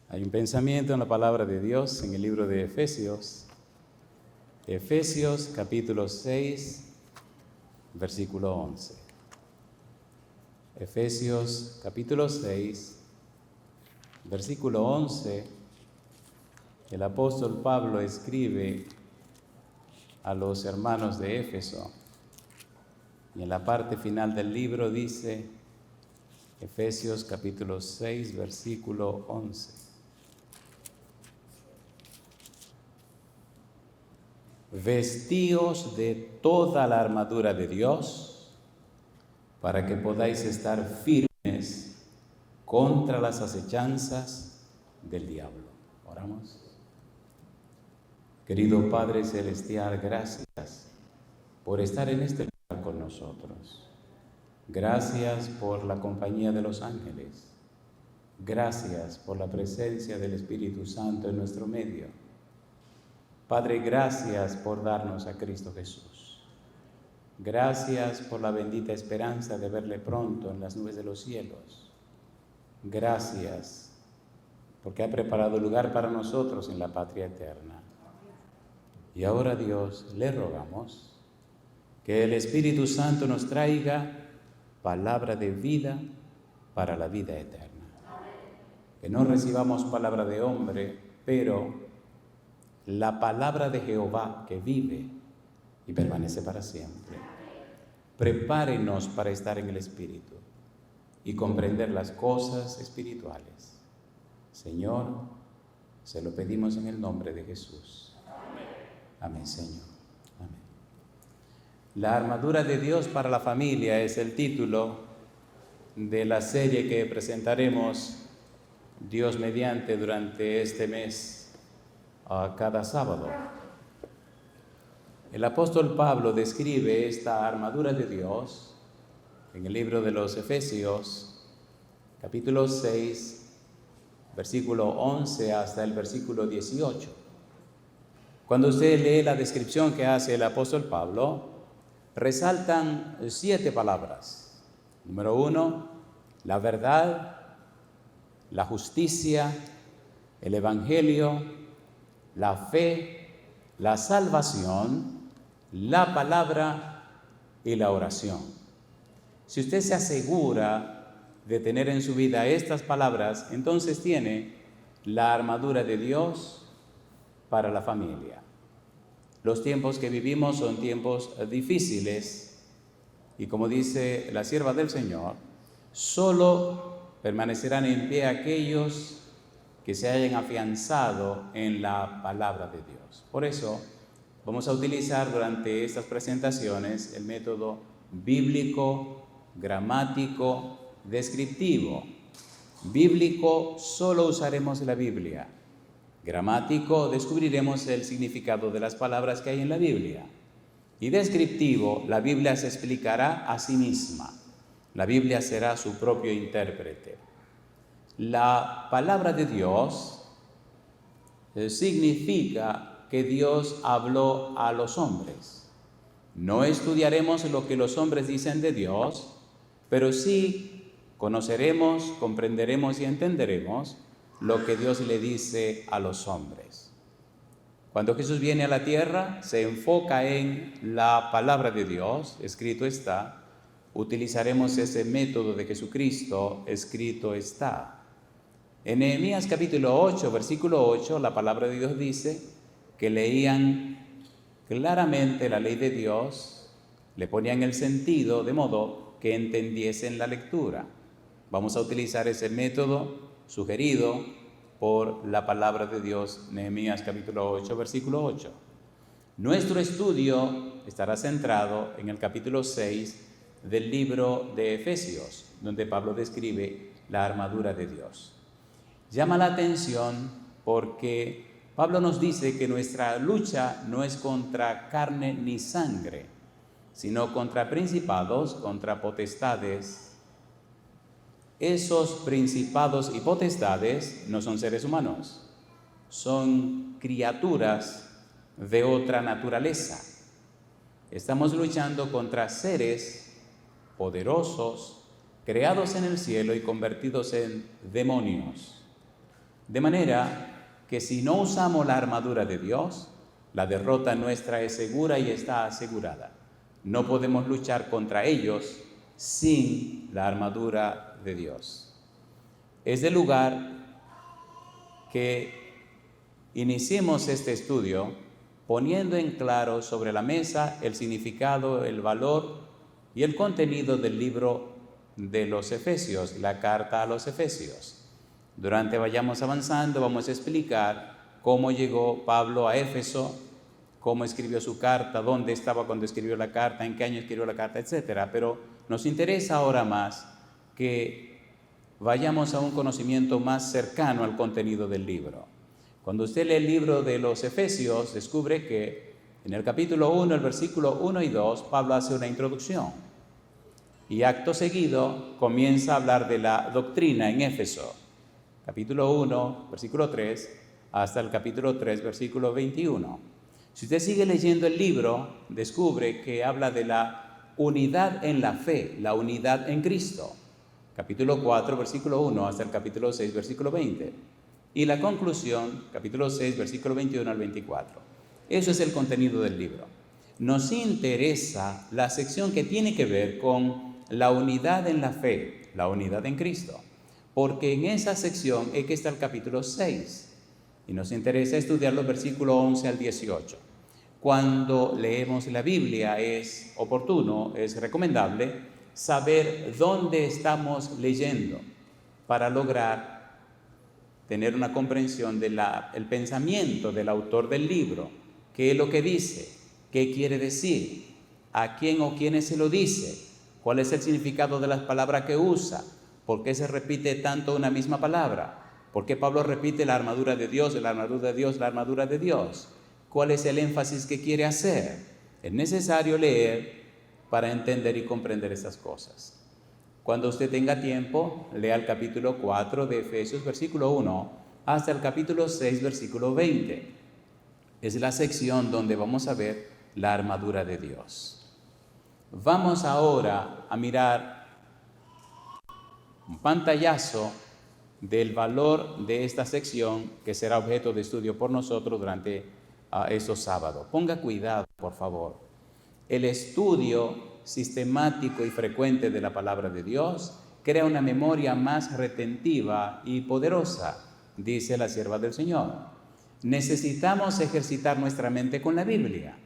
Hay un pensamiento en la palabra de Dios en el libro de Efesios capítulo 6, versículo 11. Efesios capítulo 6, versículo 11, el apóstol Pablo escribe a los hermanos de Éfeso y en la parte final del libro dice, Efesios capítulo 6, versículo 11. Vestíos de toda la armadura de Dios para que podáis estar firmes contra las acechanzas del diablo. Oramos. Querido Padre Celestial, gracias por estar en este lugar con nosotros. Gracias por la compañía de los ángeles. Gracias por la presencia del Espíritu Santo en nuestro medio. Padre, gracias por darnos a Cristo Jesús. Gracias por la bendita esperanza de verle pronto en las nubes de los cielos. Gracias porque ha preparado lugar para nosotros en la patria eterna. Y ahora, Dios, le rogamos que el Espíritu Santo nos traiga palabra de vida para la vida eterna. Que no recibamos palabra de hombre, pero la palabra de Jehová que vive y permanece para siempre. Prepárenos para estar en el Espíritu y comprender las cosas espirituales. Señor, se lo pedimos en el nombre de Jesús. Amén, Señor. Amén. La armadura de Dios para la familia es el título de la serie que presentaremos Dios mediante durante este mes cada sábado. El apóstol Pablo describe esta armadura de Dios en el libro de los Efesios, capítulo 6, versículo 11 hasta el versículo 18. Cuando usted lee la descripción que hace el apóstol Pablo, resaltan 7 palabras. Número 1, la verdad, la justicia, el evangelio, la fe, la salvación, la palabra y la oración. Si usted se asegura de tener en su vida estas palabras, entonces tiene la armadura de Dios para la familia. Los tiempos que vivimos son tiempos difíciles y como dice la sierva del Señor, solo permanecerán en pie aquellos que se hayan afianzado en la palabra de Dios. Por eso vamos a utilizar durante estas presentaciones el método bíblico, gramático, descriptivo. Bíblico, solo usaremos la Biblia. Gramático, descubriremos el significado de las palabras que hay en la Biblia. Y descriptivo, la Biblia se explicará a sí misma. La Biblia será su propio intérprete. La palabra de Dios significa que Dios habló a los hombres. No estudiaremos lo que los hombres dicen de Dios, pero sí conoceremos, comprenderemos y entenderemos lo que Dios le dice a los hombres. Cuando Jesús viene a la tierra, se enfoca en la palabra de Dios, escrito está. Utilizaremos ese método de Jesucristo, escrito está. En Nehemías capítulo 8, versículo 8, la palabra de Dios dice que leían claramente la ley de Dios, le ponían el sentido de modo que entendiesen la lectura. Vamos a utilizar ese método sugerido por la palabra de Dios, Nehemías capítulo 8, versículo 8. Nuestro estudio estará centrado en el capítulo 6 del libro de Efesios, donde Pablo describe la armadura de Dios. Llama la atención porque Pablo nos dice que nuestra lucha no es contra carne ni sangre, sino contra principados, contra potestades. Esos principados y potestades no son seres humanos, son criaturas de otra naturaleza. Estamos luchando contra seres poderosos, creados en el cielo y convertidos en demonios. De manera que si no usamos la armadura de Dios, la derrota nuestra es segura y está asegurada. No podemos luchar contra ellos sin la armadura de Dios. Es del lugar que iniciemos este estudio poniendo en claro sobre la mesa el significado, el valor y el contenido del libro de los Efesios, la carta a los Efesios. Durante vayamos avanzando, vamos a explicar cómo llegó Pablo a Éfeso, cómo escribió su carta, dónde estaba cuando escribió la carta, en qué año escribió la carta, etc. Pero nos interesa ahora más que vayamos a un conocimiento más cercano al contenido del libro. Cuando usted lee el libro de los Efesios, descubre que en el capítulo 1, el versículo 1 y 2, Pablo hace una introducción. Y acto seguido comienza a hablar de la doctrina en Éfeso. Capítulo 1, versículo 3, hasta el capítulo 3, versículo 21. Si usted sigue leyendo el libro, descubre que habla de la unidad en la fe, la unidad en Cristo. Capítulo 4, versículo 1, hasta el capítulo 6, versículo 20. Y la conclusión, capítulo 6, versículo 21 al 24. Eso es el contenido del libro. Nos interesa la sección que tiene que ver con la unidad en la fe, la unidad en Cristo, porque en esa sección es que está el capítulo 6 y nos interesa estudiar los versículos 11 al 18. Cuando leemos la Biblia es oportuno, es recomendable saber dónde estamos leyendo para lograr tener una comprensión del pensamiento del autor del libro, qué es lo que dice, qué quiere decir, a quién o quiénes se lo dice, cuál es el significado de las palabras que usa, por qué se repite tanto una misma palabra, por qué Pablo repite la armadura de Dios, la armadura de Dios, la armadura de Dios, cuál es el énfasis que quiere hacer. Es necesario leer para entender y comprender esas cosas. Cuando usted tenga tiempo, lea el capítulo 4 de Efesios, versículo 1, hasta el capítulo 6, versículo 20. Es la sección donde vamos a ver la armadura de Dios. Vamos ahora a mirar un pantallazo del valor de esta sección que será objeto de estudio por nosotros durante estos sábados. Ponga cuidado, por favor. El estudio sistemático y frecuente de la palabra de Dios crea una memoria más retentiva y poderosa, dice la sierva del Señor. Necesitamos ejercitar nuestra mente con la Biblia.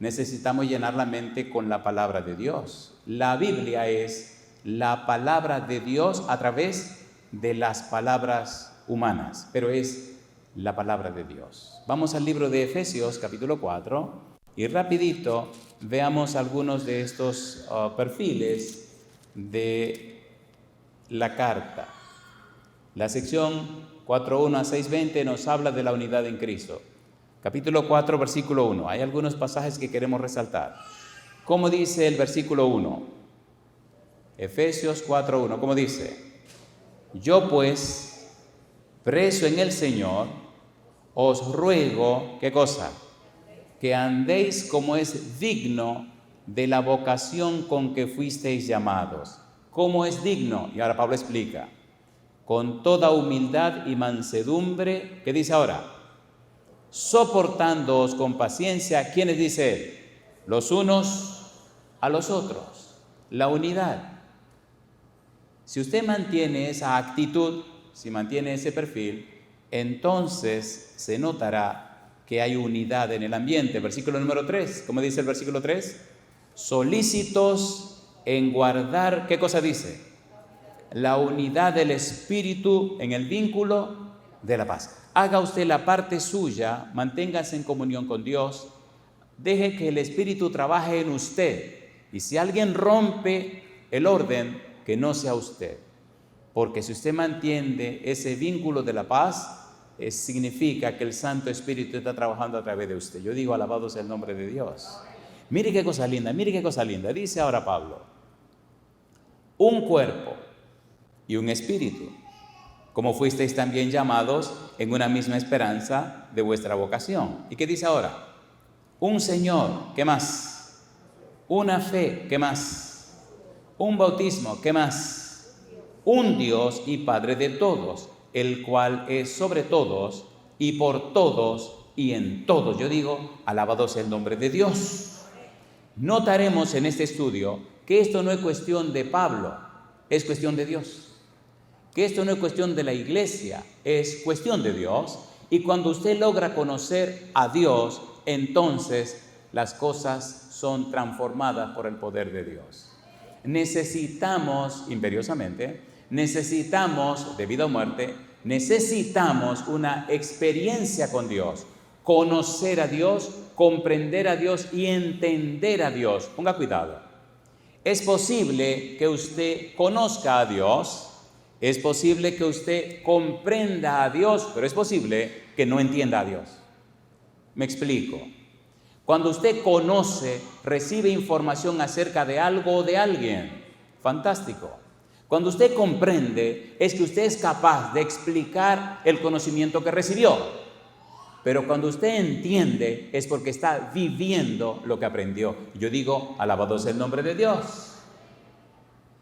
Necesitamos llenar la mente con la palabra de Dios. La Biblia es la palabra de Dios a través de las palabras humanas, pero es la palabra de Dios. Vamos al libro de Efesios, capítulo 4, y rapidito veamos algunos de estos perfiles de la carta. La sección 4.1 a 6.20 nos habla de la unidad en Cristo. Capítulo 4, versículo 1. Hay algunos pasajes que queremos resaltar. ¿Cómo dice el versículo 1? Efesios 4.1. ¿Cómo dice? Yo pues, preso en el Señor, os ruego, ¿qué cosa? Que andéis como es digno de la vocación con que fuisteis llamados. ¿Cómo es digno? Y ahora Pablo explica. Con toda humildad y mansedumbre, ¿qué dice ahora? Soportándoos con paciencia, ¿quiénes dice él? Los unos a los otros. La unidad. Si usted mantiene esa actitud, si mantiene ese perfil, entonces se notará que hay unidad en el ambiente. Versículo número 3, ¿cómo dice el versículo 3? Solícitos en guardar, ¿qué cosa dice? La unidad del Espíritu en el vínculo de la paz. Haga usted la parte suya, manténgase en comunión con Dios, deje que el Espíritu trabaje en usted. Y si alguien rompe el orden, que no sea usted. Porque si usted mantiene ese vínculo de la paz, significa que el Santo Espíritu está trabajando a través de usted. Yo digo, alabado sea el nombre de Dios. Mire qué cosa linda, mire qué cosa linda. Dice ahora Pablo, un cuerpo y un espíritu, como fuisteis también llamados en una misma esperanza de vuestra vocación. ¿Y qué dice ahora? Un Señor, ¿qué más? Una fe, ¿qué más? Un bautismo, ¿qué más? Un Dios y Padre de todos, el cual es sobre todos y por todos y en todos. Yo digo, alabado sea el nombre de Dios. Notaremos en este estudio que esto no es cuestión de Pablo, es cuestión de Dios. Que esto no es cuestión de la iglesia, es cuestión de Dios. Y cuando usted logra conocer a Dios, entonces las cosas son transformadas por el poder de Dios. Necesitamos, imperiosamente, necesitamos, de vida o muerte, necesitamos una experiencia con Dios, conocer a Dios, comprender a Dios y entender a Dios. Ponga cuidado. Es posible que usted conozca a Dios, es posible que usted comprenda a Dios, pero es posible que no entienda a Dios. Me explico. Cuando usted conoce, recibe información acerca de algo o de alguien, fantástico. Cuando usted comprende, es que usted es capaz de explicar el conocimiento que recibió. Pero cuando usted entiende, es porque está viviendo lo que aprendió. Yo digo, alabado sea el nombre de Dios.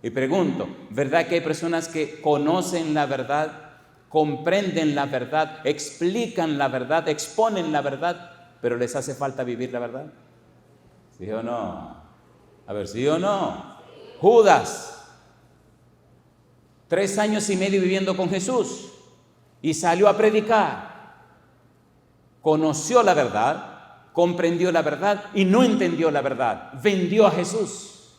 Y pregunto, ¿verdad que hay personas que conocen la verdad, comprenden la verdad, explican la verdad, exponen la verdad, pero les hace falta vivir la verdad? ¿Sí o no? A ver, ¿sí o no? Judas, 3 años y medio viviendo con Jesús y salió a predicar. Conoció la verdad, comprendió la verdad y no entendió la verdad. Vendió a Jesús,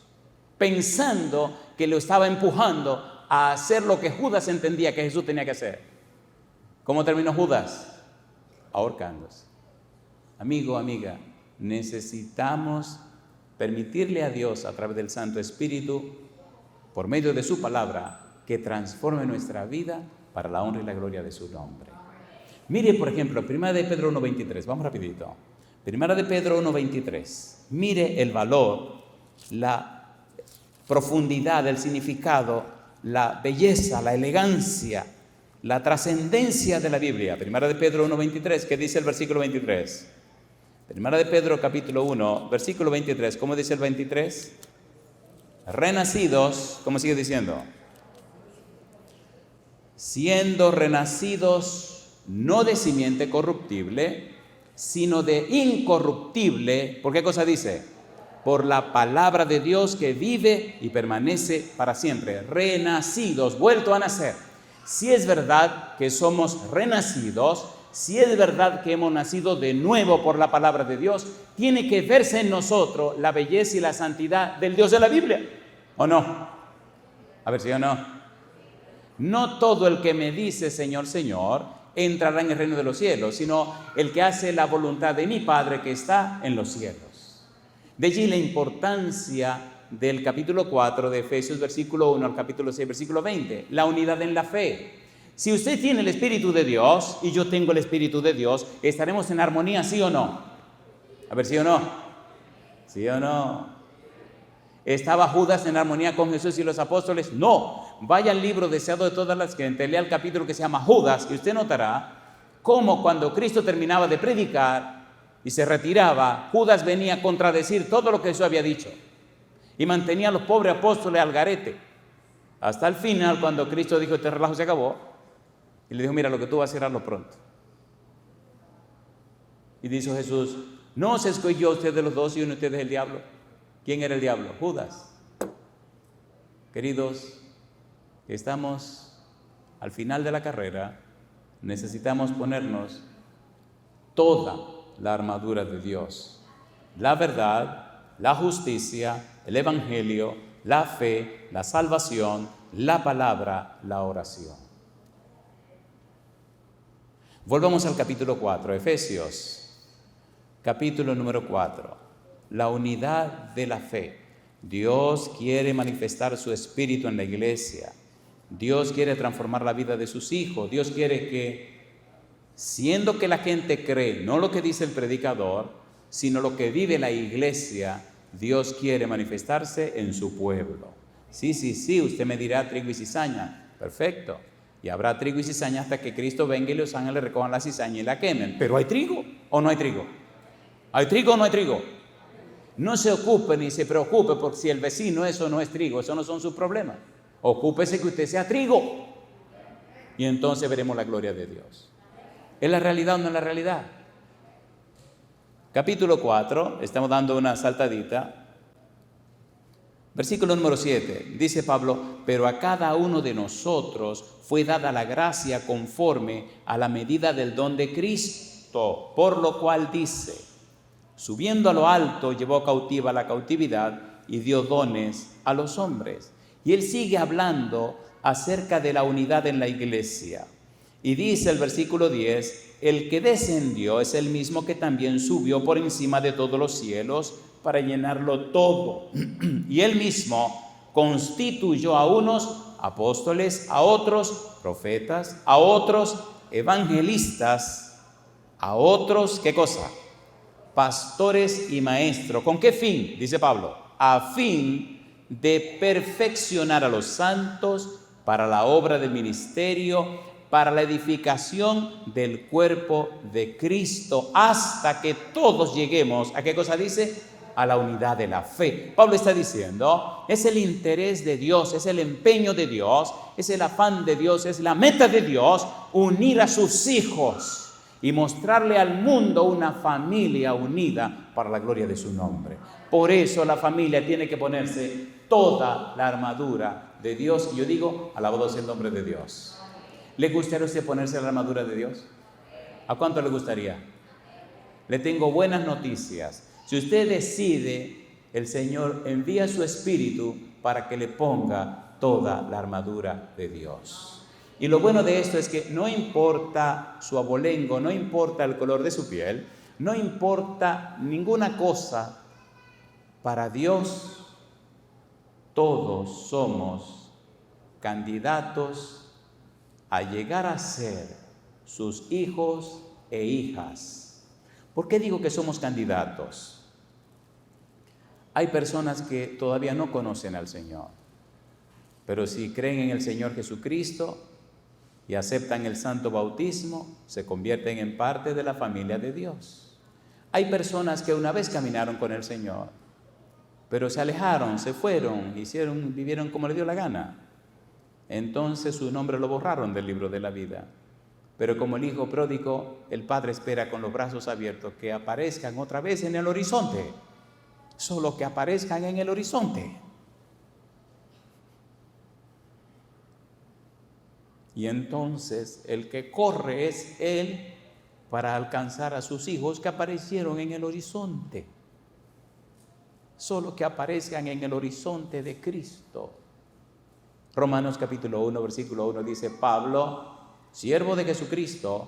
pensando que lo estaba empujando a hacer lo que Judas entendía que Jesús tenía que hacer. ¿Cómo terminó Judas? Ahorcándose. Amigo, amiga, necesitamos permitirle a Dios a través del Santo Espíritu, por medio de su palabra, que transforme nuestra vida para la honra y la gloria de su nombre. Mire, por ejemplo, 1 de Pedro 1:23, vamos rapidito. 1 de Pedro 1:23, mire el valor, la profundidad, el significado, la belleza, la elegancia, la trascendencia de la Biblia. 1 de Pedro 1:23, ¿qué dice el versículo 23? 1 de Pedro capítulo 1, versículo 23, ¿cómo dice el 23? Renacidos, ¿cómo sigue diciendo? Siendo renacidos no de simiente corruptible, sino de incorruptible. ¿Por qué cosa dice? Por la palabra de Dios que vive y permanece para siempre. Renacidos, vuelto a nacer. Si es verdad que somos renacidos, si es verdad que hemos nacido de nuevo por la palabra de Dios, tiene que verse en nosotros la belleza y la santidad del Dios de la Biblia, ¿o no? A ver, ¿sí o no? No todo el que me dice Señor, Señor, entrará en el reino de los cielos, sino el que hace la voluntad de mi Padre que está en los cielos. De allí la importancia del capítulo 4 de Efesios, versículo 1 al capítulo 6, versículo 20, la unidad en la fe. Si usted tiene el Espíritu de Dios y yo tengo el Espíritu de Dios, ¿estaremos en armonía, sí o no? A ver, ¿sí o no? ¿Sí o no? ¿Estaba Judas en armonía con Jesús y los apóstoles? No. Vaya al libro Deseado de todas las gentes, lea el capítulo que se llama Judas y usted notará cómo cuando Cristo terminaba de predicar y se retiraba, Judas venía a contradecir todo lo que Jesús había dicho y mantenía a los pobres apóstoles al garete. Hasta el final, cuando Cristo dijo, este relajo se acabó, y le dijo, mira, lo que tú vas a hacer, hazlo pronto. Y dijo Jesús, ¿no se escogió a usted de los dos y uno de ustedes es el diablo? ¿Quién era el diablo? Judas. Queridos, estamos al final de la carrera, necesitamos ponernos toda la armadura de Dios. La verdad, la justicia, el evangelio, la fe, la salvación, la palabra, la oración. Volvamos al capítulo 4, Efesios, capítulo número 4, la unidad de la fe. Dios quiere manifestar su espíritu en la iglesia. Dios quiere transformar la vida de sus hijos. Dios quiere que, siendo que la gente cree, no lo que dice el predicador, sino lo que vive la iglesia, Dios quiere manifestarse en su pueblo. Sí, usted me dirá trigo y cizaña. Perfecto. Y habrá trigo y cizaña hasta que Cristo venga y los ángeles recojan la cizaña y la quemen. ¿Pero hay trigo o no hay trigo? ¿Hay trigo o no hay trigo? No se ocupe ni se preocupe por si el vecino eso no es trigo. Eso no son sus problemas. Ocúpese que usted sea trigo. y entonces veremos la gloria de Dios. ¿Es la realidad o no es la realidad? Capítulo 4, estamos dando una saltadita. Versículo número 7, dice Pablo, pero a cada uno de nosotros fue dada la gracia conforme a la medida del don de Cristo, por lo cual dice, subiendo a lo alto llevó cautiva la cautividad y dio dones a los hombres. Y él sigue hablando acerca de la unidad en la iglesia. Y dice el versículo 10, el que descendió es el mismo que también subió por encima de todos los cielos para llenarlo todo. Y él mismo constituyó a unos apóstoles, a otros profetas, a otros evangelistas, a otros, ¿qué cosa? Pastores y maestros. ¿Con qué fin? Dice Pablo, a fin de perfeccionar a los santos para la obra del ministerio, para la edificación del cuerpo de Cristo, hasta que todos lleguemos, ¿a qué cosa dice? A la unidad de la fe. Pablo está diciendo, es el interés de Dios, es el empeño de Dios, es el afán de Dios, es la meta de Dios, unir a sus hijos y mostrarle al mundo una familia unida para la gloria de su nombre. Por eso la familia tiene que ponerse toda la armadura de Dios. Y yo digo, alabado sea el nombre de Dios. ¿Le gustaría a usted ponerse la armadura de Dios? ¿A cuánto le gustaría? Le tengo buenas noticias. Si usted decide, el Señor envía su Espíritu para que le ponga toda la armadura de Dios. Y lo bueno de esto es que no importa su abolengo, no importa el color de su piel, no importa ninguna cosa, para Dios todos somos candidatos a llegar a ser sus hijos e hijas. ¿Por qué digo que somos candidatos? Hay personas que todavía no conocen al Señor, pero si creen en el Señor Jesucristo y aceptan el santo bautismo, se convierten en parte de la familia de Dios. Hay personas que una vez caminaron con el Señor, pero se alejaron, se fueron, vivieron como les dio la gana. Entonces su nombre lo borraron del libro de la vida. Pero como el hijo pródigo, el padre espera con los brazos abiertos que aparezcan otra vez en el horizonte. Solo que aparezcan en el horizonte. Y entonces el que corre es él para alcanzar a sus hijos que aparecieron en el horizonte. Solo que aparezcan en el horizonte de Cristo. Romanos capítulo 1, versículo 1 dice, Pablo, siervo de Jesucristo,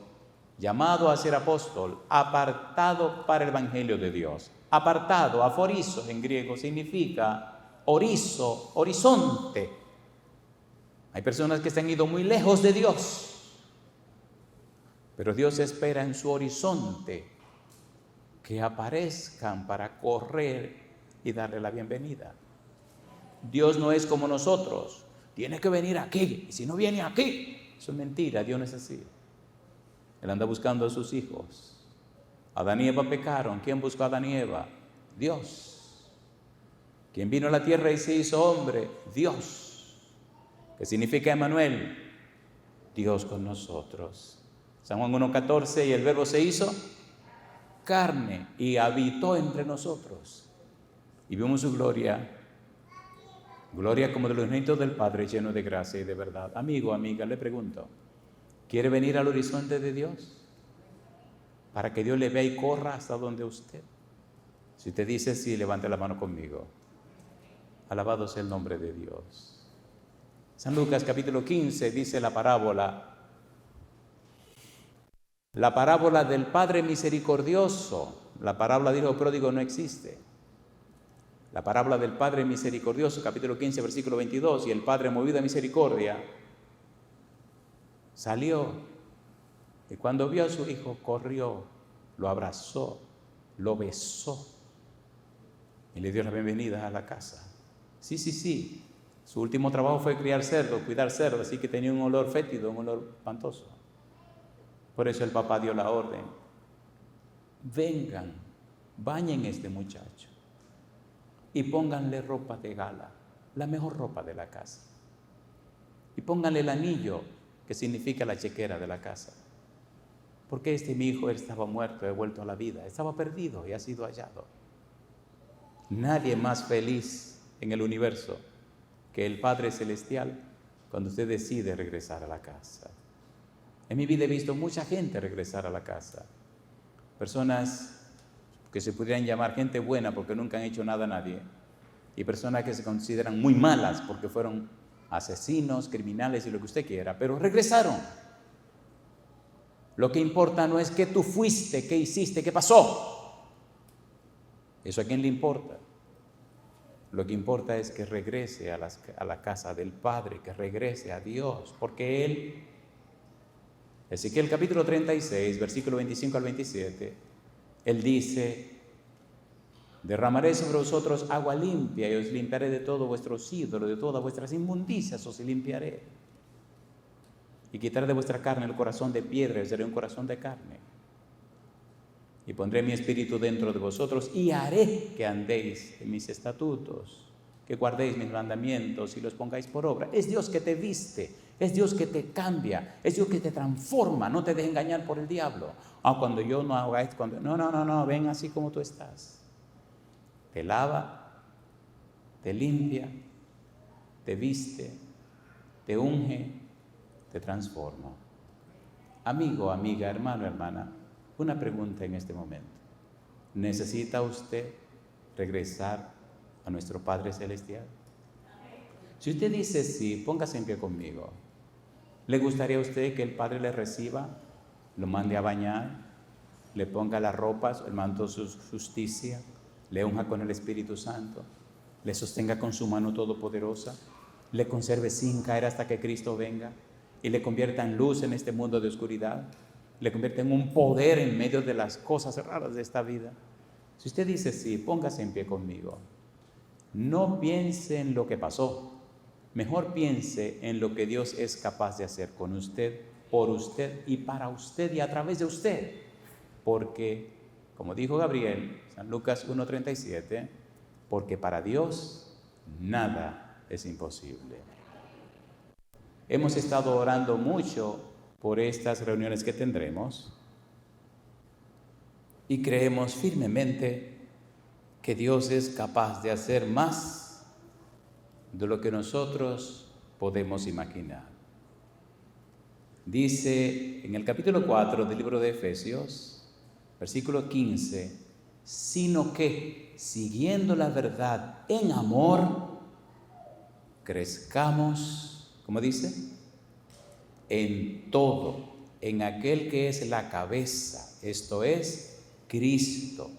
llamado a ser apóstol, apartado para el evangelio de Dios. Apartado, aforizo en griego, significa orizo, horizonte. Hay personas que se han ido muy lejos de Dios, pero Dios espera en su horizonte que aparezcan para correr y darle la bienvenida. Dios no es como nosotros. Tiene que venir aquí, y si no viene aquí, eso es mentira, Dios no es así. Él anda buscando a sus hijos. Adán y Eva pecaron. ¿Quién buscó a Adán y Eva? Dios. ¿Quién vino a la tierra y se hizo hombre? Dios. ¿Qué significa Emmanuel? Dios con nosotros. San Juan 1:14, y el verbo se hizo carne y habitó entre nosotros. Y vimos su gloria. Gloria como de los unigénitos del Padre, lleno de gracia y de verdad. Amigo, amiga, le pregunto, ¿quiere venir al horizonte de Dios? Para que Dios le vea y corra hasta donde usted. Si te dice sí, levante la mano conmigo. Alabado sea el nombre de Dios. San Lucas capítulo 15 dice la parábola del Padre misericordioso. La parábola del Hijo pródigo no existe. La parábola del Padre misericordioso, capítulo 15, versículo 22, y el Padre movido a misericordia salió y cuando vio a su hijo corrió, lo abrazó, lo besó y le dio la bienvenida a la casa. Sí, su último trabajo fue cuidar cerdos, así que tenía un olor fétido, un olor espantoso. Por eso el papá dio la orden: vengan, bañen a este muchacho y pónganle ropa de gala, la mejor ropa de la casa. Y pónganle el anillo que significa la chequera de la casa. Porque mi hijo estaba muerto, he vuelto a la vida, estaba perdido y ha sido hallado. Nadie más feliz en el universo que el Padre Celestial cuando usted decide regresar a la casa. En mi vida he visto mucha gente regresar a la casa. Personas que se pudieran llamar gente buena porque nunca han hecho nada a nadie. Y personas que se consideran muy malas porque fueron asesinos, criminales y lo que usted quiera, pero regresaron. Lo que importa no es qué tú fuiste, qué hiciste, qué pasó. ¿Eso a quién le importa? Lo que importa es que regrese a la casa del Padre, que regrese a Dios, porque Él, Ezequiel capítulo 36, versículo 25 al 27, Él dice: derramaré sobre vosotros agua limpia y os limpiaré de todos vuestros ídolos, de todas vuestras inmundicias os limpiaré. Y quitaré de vuestra carne el corazón de piedra y os daré un corazón de carne. Y pondré mi espíritu dentro de vosotros y haré que andéis en mis estatutos, que guardéis mis mandamientos y los pongáis por obra. Es Dios que te viste, es Dios que te cambia, es Dios que te transforma, no te dejes engañar por el diablo. Cuando yo no haga esto, no, ven así como tú estás. Te lava, te limpia, te viste, te unge, te transforma. Amigo, amiga, hermano, hermana, una pregunta en este momento. ¿Necesita usted regresar a nuestro Padre Celestial? Si usted dice sí, póngase en pie conmigo. ¿Le gustaría a usted que el Padre le reciba, lo mande a bañar, le ponga las ropas, el manto de su justicia, le unja con el Espíritu Santo, le sostenga con su mano todopoderosa, le conserve sin caer hasta que Cristo venga y le convierta en luz en este mundo de oscuridad, le convierta en un poder en medio de las cosas raras de esta vida? Si usted dice sí, póngase en pie conmigo. No piense en lo que pasó, mejor piense en lo que Dios es capaz de hacer con usted, por usted y para usted y a través de usted. Porque, como dijo Gabriel, San Lucas 1:37, porque para Dios nada es imposible. Hemos estado orando mucho por estas reuniones que tendremos y creemos firmemente que Dios es capaz de hacer más de lo que nosotros podemos imaginar. Dice en el capítulo 4 del libro de Efesios, versículo 15, sino que, siguiendo la verdad en amor, crezcamos, ¿cómo dice? En todo, en aquel que es la cabeza, esto es, Cristo,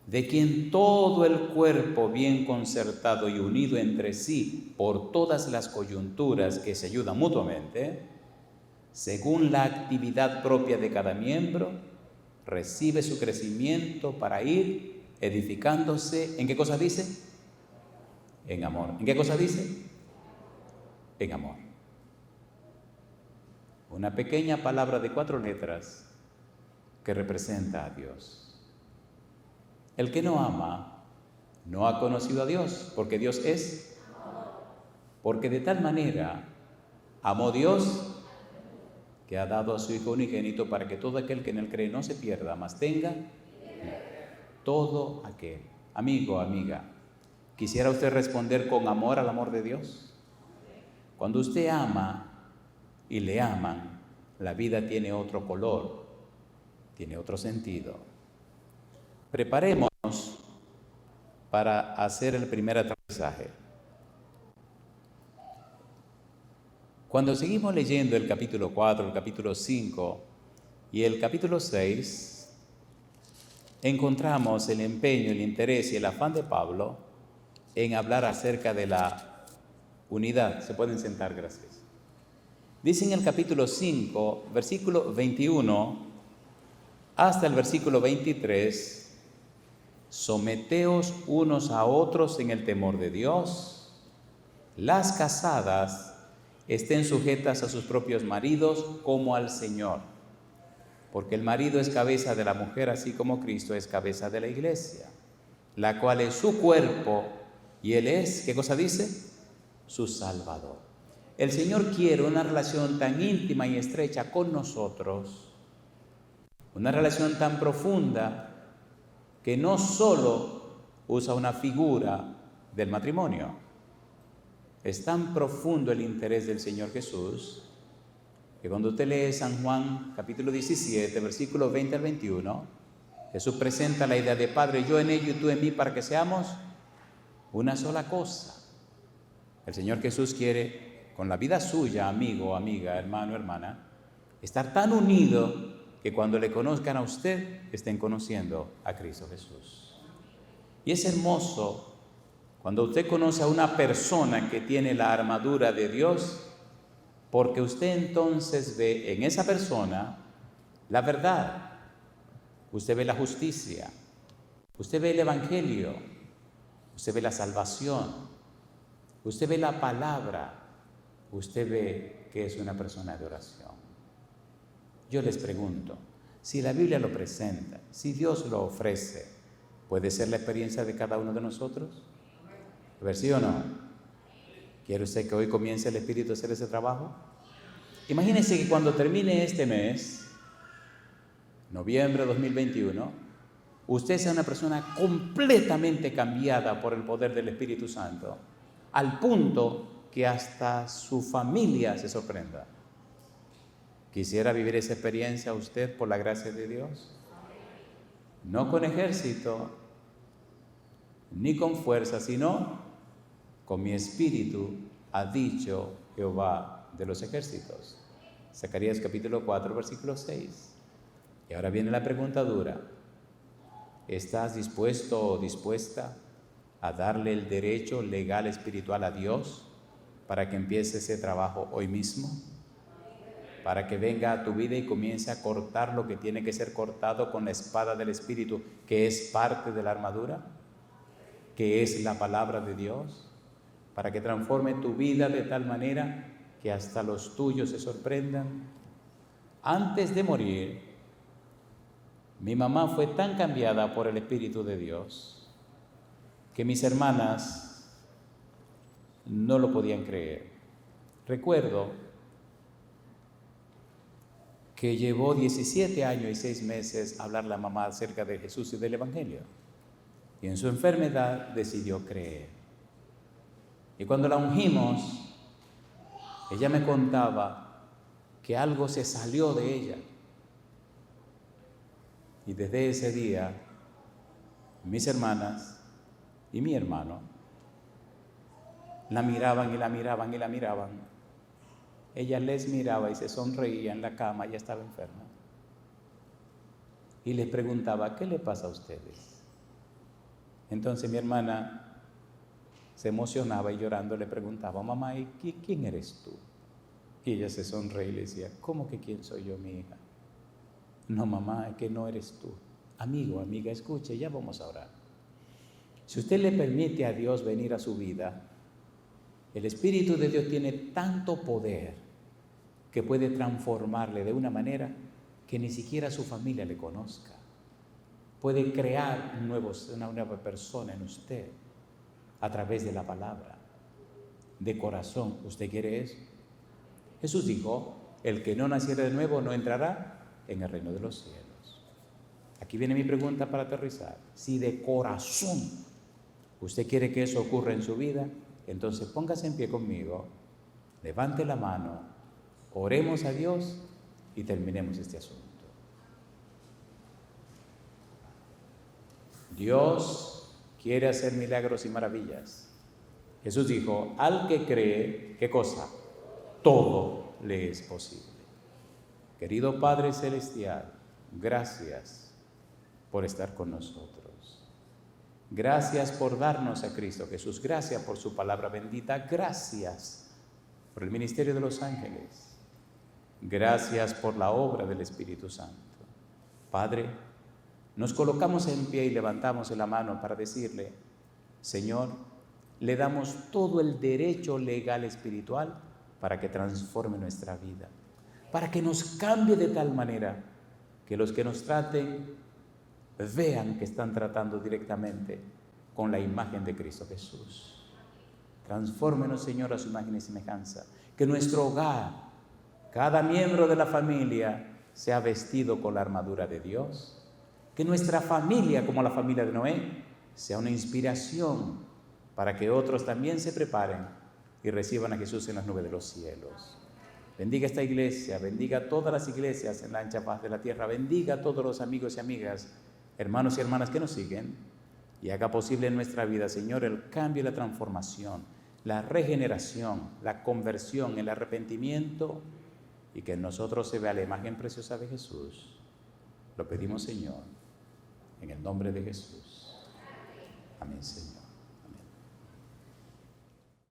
de quien todo el cuerpo bien concertado y unido entre sí por todas las coyunturas que se ayudan mutuamente, según la actividad propia de cada miembro, recibe su crecimiento para ir edificándose. ¿En qué cosa dice? En amor. ¿En qué cosa dice? En amor. Una pequeña palabra de 4 letras que representa a Dios. El que no ama no ha conocido a Dios, porque Dios es amor. Porque de tal manera amó Dios que ha dado a su Hijo unigénito para que todo aquel que en él cree no se pierda, mas tenga todo aquel. Amigo, amiga, ¿quisiera usted responder con amor al amor de Dios? Cuando usted ama y le aman, la vida tiene otro color, tiene otro sentido. Preparémonos para hacer el primer aterrizaje. Cuando seguimos leyendo el capítulo 4, el capítulo 5 y el capítulo 6, encontramos el empeño, el interés y el afán de Pablo en hablar acerca de la unidad. Se pueden sentar, gracias. Dice en el capítulo 5, versículo 21 hasta el versículo 23, someteos unos a otros en el temor de Dios. Las casadas estén sujetas a sus propios maridos como al Señor, porque el marido es cabeza de la mujer, así como Cristo es cabeza de la iglesia, la cual es su cuerpo, y Él es, ¿qué cosa dice? Su Salvador. El Señor quiere una relación tan íntima y estrecha con nosotros, una relación tan profunda que no solo usa una figura del matrimonio. Es tan profundo el interés del Señor Jesús que cuando usted lee San Juan capítulo 17, versículos 20 al 21, Jesús presenta la idea de Padre, yo en ello y tú en mí, para que seamos una sola cosa. El Señor Jesús quiere, con la vida suya, amigo, amiga, hermano, hermana, estar tan unido que cuando le conozcan a usted, estén conociendo a Cristo Jesús. Y es hermoso cuando usted conoce a una persona que tiene la armadura de Dios, porque usted entonces ve en esa persona la verdad, usted ve la justicia, usted ve el evangelio, usted ve la salvación, usted ve la palabra, usted ve que es una persona de oración. Yo les pregunto, si la Biblia lo presenta, si Dios lo ofrece, ¿puede ser la experiencia de cada uno de nosotros? A ver, ¿sí o no? ¿Quiere usted que hoy comience el Espíritu a hacer ese trabajo? Imagínense que cuando termine este mes, noviembre de 2021, usted sea una persona completamente cambiada por el poder del Espíritu Santo, al punto que hasta su familia se sorprenda. ¿Quisiera vivir esa experiencia usted por la gracia de Dios? No con ejército, ni con fuerza, sino con mi espíritu, ha dicho Jehová de los ejércitos. Zacarías capítulo 4, versículo 6. Y ahora viene la pregunta dura. ¿Estás dispuesto o dispuesta a darle el derecho legal espiritual a Dios para que empiece ese trabajo hoy mismo? Para que venga a tu vida y comience a cortar lo que tiene que ser cortado con la espada del Espíritu, que es parte de la armadura, que es la palabra de Dios, para que transforme tu vida de tal manera que hasta los tuyos se sorprendan. Antes de morir, mi mamá fue tan cambiada por el Espíritu de Dios que mis hermanas no lo podían creer. Recuerdo que llevó 17 años y 6 meses hablar la mamá acerca de Jesús y del Evangelio. Y en su enfermedad decidió creer. Y cuando la ungimos, ella me contaba que algo se salió de ella. Y desde ese día, mis hermanas y mi hermano la miraban y la miraban y la miraban. Ella les miraba y se sonreía en la cama, ella estaba enferma. Y les preguntaba, ¿qué le pasa a ustedes? Entonces mi hermana se emocionaba y llorando le preguntaba, mamá, ¿y quién eres tú? Y ella se sonreía y le decía, ¿cómo que quién soy yo, mi hija? No, mamá, es que no eres tú. Amigo, amiga, escuche, ya vamos a orar. Si usted le permite a Dios venir a su vida, el Espíritu de Dios tiene tanto poder que puede transformarle de una manera que ni siquiera su familia le conozca. Puede crear una nueva persona en usted a través de la palabra, de corazón. ¿Usted quiere eso? Jesús dijo, el que no naciera de nuevo no entrará en el reino de los cielos. Aquí viene mi pregunta para aterrizar. Si de corazón usted quiere que eso ocurra en su vida, entonces póngase en pie conmigo, levante la mano, oremos a Dios y terminemos este asunto. Dios quiere hacer milagros y maravillas. Jesús dijo, al que cree, ¿qué cosa? Todo le es posible. Querido Padre Celestial, gracias por estar con nosotros. Gracias por darnos a Cristo Jesús. Gracias por su palabra bendita. Gracias por el ministerio de los ángeles. Gracias por la obra del Espíritu Santo. Padre, nos colocamos en pie y levantamos la mano para decirle, Señor, le damos todo el derecho legal espiritual para que transforme nuestra vida, para que nos cambie de tal manera que los que nos traten vean que están tratando directamente con la imagen de Cristo Jesús. Transfórmenos, Señor, a su imagen y semejanza. Que nuestro hogar, cada miembro de la familia, sea vestido con la armadura de Dios. Que nuestra familia, como la familia de Noé, sea una inspiración para que otros también se preparen y reciban a Jesús en las nubes de los cielos. Bendiga esta iglesia, bendiga a todas las iglesias en la ancha faz de la tierra, bendiga a todos los amigos y amigas, hermanos y hermanas que nos siguen, y haga posible en nuestra vida, Señor, el cambio y la transformación, la regeneración, la conversión, el arrepentimiento, y que en nosotros se vea la imagen preciosa de Jesús. Lo pedimos, Señor, en el nombre de Jesús. Amén, Señor.